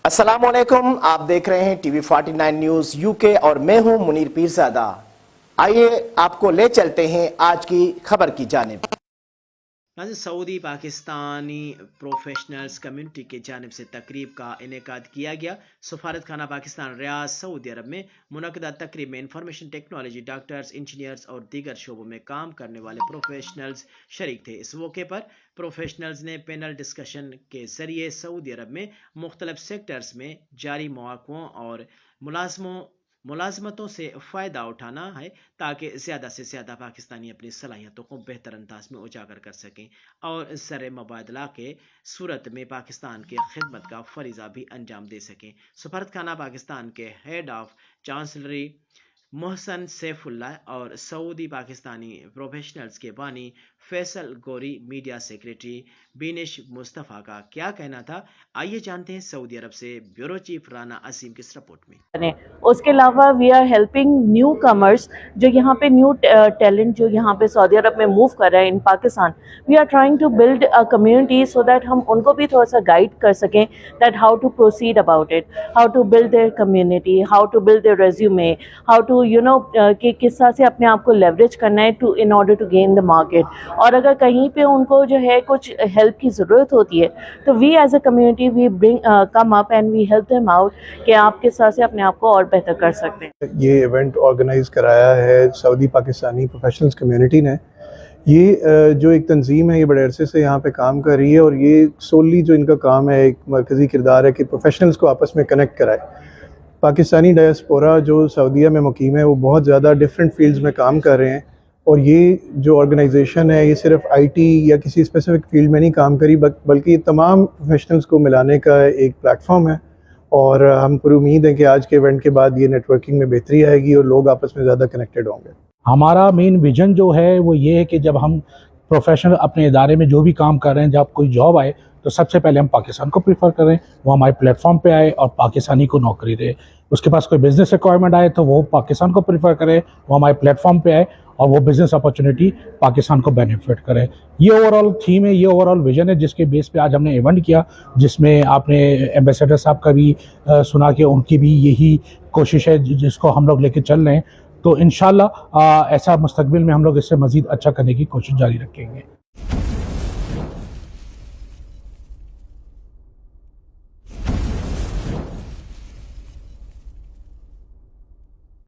अस्सलाम वालेकुम, आप देख रहे हैं टीवी 49 न्यूज यूके और मैं हूं मुनीर पीरजादा। आइए आपको ले चलते हैं आज की खबर की जानिब। सऊदी पाकिस्तानी प्रोफेशनल्स कम्युनिटी की जानिब से तकरीब का इनेकाद किया गया। सफारत खाना पाकिस्तान रियाद सऊदी अरब में मुनक्कदा तकरीब में इंफॉर्मेशन टेक्नोलॉजी, डॉक्टर्स, इंजीनियर्स और दीगर शोबों में काम करने वाले प्रोफेशनल्स शरीक थे। इस मौके पर प्रोफेशनल्स ने पैनल डिस्कशन के जरिए सऊदी अरब में मुख्तलिफ सेक्टर्स में जारी मौक़ों और मुलाजमतों से फ़ायदा उठाना है ताकि ज़्यादा से ज़्यादा पाकिस्तानी अपनी सलाहियतों को बेहतर अंदाज में उजागर कर सकें और ज़र मुबादला के सूरत में पाकिस्तान की खिदमत का फरीज़ा भी अंजाम दे सकें। सफारत खाना पाकिस्तान के head of chancellery Mohsin Saifullah और सऊदी पाकिस्तानी प्रोफेशनल्स के बानी फैसल गोरी मीडिया सेक्रेटरी बीनिश मुस्तफ़ा का क्या कहना था, आइए जानते हैं सऊदी अरब से ब्यूरो चीफ राना असीम की रिपोर्ट में। उसके अलावा we are helping newcomers जो यहाँ पे न्यू टैलेंट जो यहाँ पे सऊदी अरब में मूव कर रहे हैं in Pakistan. We are trying to build a community so that हम उनको भी थोड़ा सा गाइड कर सकें that how to proceed about it, how to build their community, how to build their resume, how to कि किस तरह से अपने आप को लेवरेज करना है to in order to gain the market. और अगर कहीं पे उनको जो है कुछ हेल्प की ज़रूरत होती है तो we as a community we bring come up and we help them out कि आप किस तरह से अपने आप को और बेहतर कर सकते हैं। ये इवेंट ऑर्गेनाइज कराया है सऊदी पाकिस्तानी प्रोफेशनल्स कम्युनिटी ने। ये जो एक तंजीम है ये बड़े अरसे से यहाँ पे काम कर रही है और ये सोली जो इनका काम है, एक मरकज़ी किरदार है कि प्रोफेशनल्स को आपस में कनेक्ट कराए। पाकिस्तानी डायस्पोरा जो सऊदीया में मुकीम है वो बहुत ज़्यादा डिफरेंट फील्ड्स में काम कर रहे हैं और ये जो ऑर्गेनाइजेशन है ये सिर्फ आईटी या किसी स्पेसिफिक फील्ड में नहीं काम करी बल्कि तमाम प्रोफेशनल्स को मिलाने का एक प्लेटफॉर्म है। और हम पूरी उम्मीद है कि आज के इवेंट के बाद ये नेटवर्किंग में बेहतरी आएगी और लोग आपस में ज़्यादा कनेक्टेड होंगे। हमारा मेन विजन जो है वो ये है कि जब हम प्रोफेशनल अपने इदारे में जो भी काम कर रहे हैं, जब कोई जॉब आए तो सबसे पहले हम पाकिस्तान को प्रीफर करें, वो हमारे प्लेटफॉर्म पे आए और पाकिस्तानी को नौकरी दे। उसके पास कोई बिज़नेस रिक्वायरमेंट आए तो वो पाकिस्तान को प्रीफर करे, वो हमारे प्लेटफॉर्म पे आए और वो बिज़नेस अपॉर्चुनिटी पाकिस्तान को बेनिफिट करे। ये ओवरऑल थीम है, ये ओवरऑल विजन है जिसके बेस पे आज हमने इवेंट किया, जिसमें आपने एम्बेसडर साहब का भी सुना कि उनकी भी यही कोशिश है जिसको हम लोग लेके चल रहे हैं। तो इंशाल्लाह ऐसा मुस्तकबिल में हम लोग इससे मज़ीद अच्छा करने की कोशिश जारी रखेंगे।